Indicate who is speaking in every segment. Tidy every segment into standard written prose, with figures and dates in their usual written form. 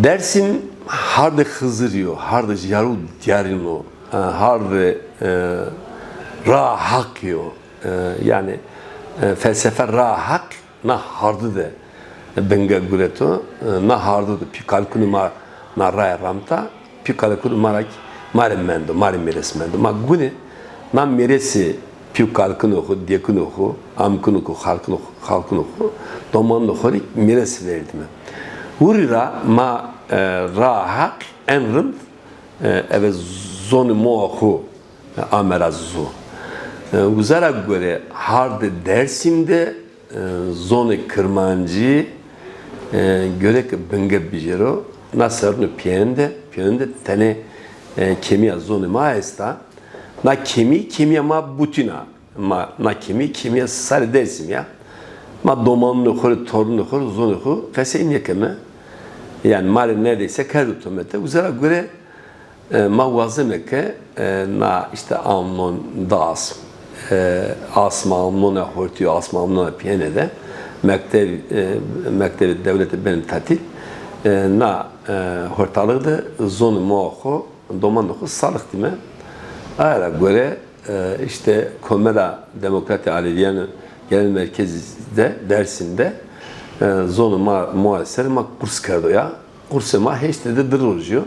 Speaker 1: Dersim harde Hızırıyor, harde yaru diyarino, harde rahakyo. Yani felsefe rahak na hardı de benga gureto na hardı de pikalkunu ma na raya ramta pikalkunu marak marimendo marimeresmendo ma gune na meresi pikalkunu oku diyekunu oku amkunu oku halkunu oku domanlı horik meresi verdi mi? Urira ma rahak enrind eve zonu mohu amerazu. Uzara göre harde Dersim'de zonu kırmancı göre ki benge bijero nasarını piyende tane kemiya zonu maesta na kemiya ma butina ma na kemiya sar Dersim ya ma domanlı hor torunlu hor zonu hor kase nekeme yani mali neredeyse kerdutomete uzara göre ma vazemeke na işte amnon das asma amnona hortiyo asma amnona piyenede mektebi devleti benim tatil na hortalığı zonu moho domanlığı salık dime ara göre işte Komera Demokrati Aleviyanı Genel Merkezi'de Dersim'de zonu muaseser ma kurs kerdoya kurse ma heşte de dırılıyor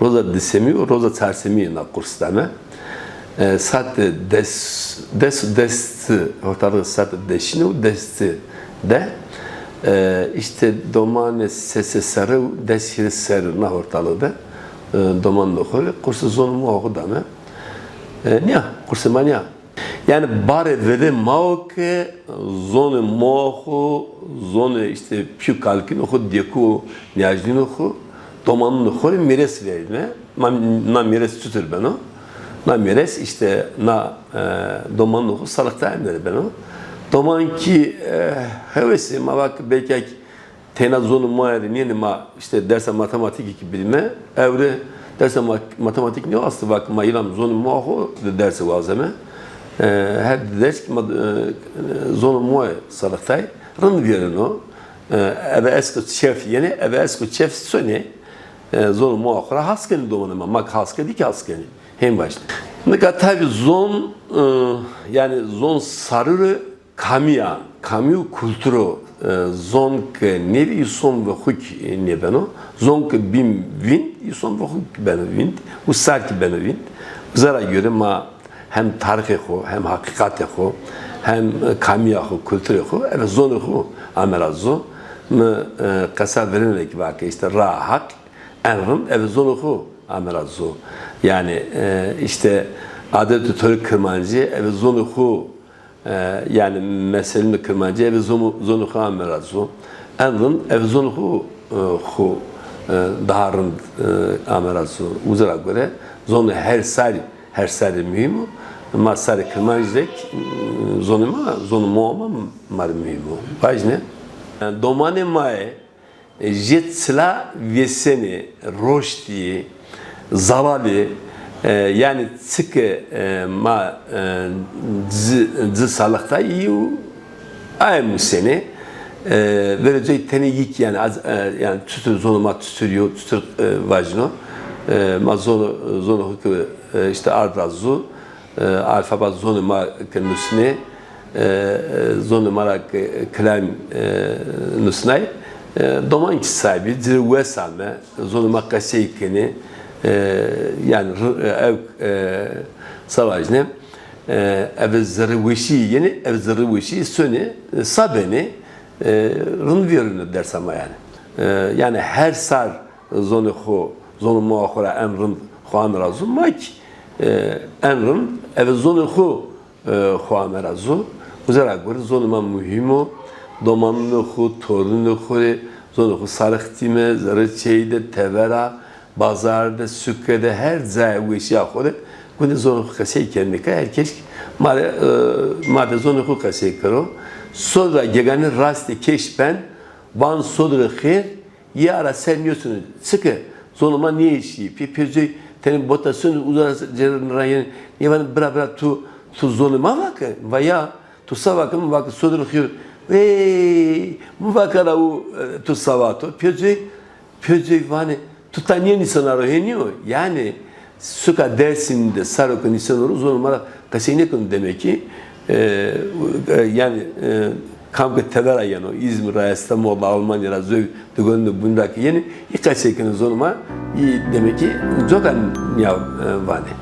Speaker 1: roza disemiyor roza tersemiyor na kurs deme satte des ortalığı satte deşinu desti de işte domane sese sarı desiri sarı na ortalığı da doman dokulu kursu zonu mu oku deme niye kursu manya yani bare vede mauke zonu mohu zonu işte piukalkin oku diyeku niyajlin oku domanın oku mires verme na mires tutur ben o na mires işte na domanın oku salıkta emleri ben o doman ki hevesi ma bak belki tena zonu muayeri niye ma işte derse matematik iki bilme evre derse matematik ne aslı bak ma ilam zonu muahu derse vazeme her ders ki zonu muay salıktay rın verin o eve eski şef yeni eve eski şef söne zonu muahura haskeni domanıma mak haskeni ki haskeni hem başta. Mesela tabi zon yani zon sarırı kamiyu kültürü zon ke nevi son ve huk ne beno zon ke bim vint son ve huk beno vint usar ki beno vint zara göre ma hem tarihi ho hem hakikati ho hem kamiya ho kültürü ho evet zonu ho amerazo mı kasa verilerek vakı işte rahat enrim evet zonu ho amerazo yani işte adet törük kırmancı evet zonu ho yani meselini kırmancı evet zonu ho amerazo enrim evet zonu ho daharın amerazo uzara göre zonu her sari mühim ama sari kırmancı zonu mu mari mühim vajne domane mae jetsla veseni roşti zavali yani sıkı ma z salıkta iyi ayım seni verecek teneyik yani tutur zonuma tuturuyor tutur vajno ma zonu hukü işte ardazu alfabet zonuma kendisine zonuma klam nusnay doman ki sahibi zirve salme zonuma kaseykeni yani ev savaşne ev zirveşi yeni ev zirveşi söne sabeni rınviyerine ders ama yani yani her sar zonu muahura emrin xuan razu mak emrin ev zonu xuan razu uzara göre zonuma mühimo domanlı xu torunlu xu zonu sarıktime zarı çeyde tevera bazarda sükkede her zayıf yaxore bunu zonu kasey kendike herkes made zonu kasey karo sonra gegani rastı keşpen van sodra xir yara senmiyorsunuz sıkı zonuma niye işi pipirci tenin botasını uzara cerrahın yavan bra tu zonuma bak veya tu savakım bak sodra xir mu bakara u tu savato pipirci pözöv vani tutaniye nisanaro heniyor. Yani suka Dersim'de sarıkı nisanaro zonumara kasinekun demek ki yani kamkı tedara yani İzmir, İstanbul, Almanya, Zöv, Dugönlü, bundaki yeni ilk kasinekun zonuma demek ki zokan ya vani.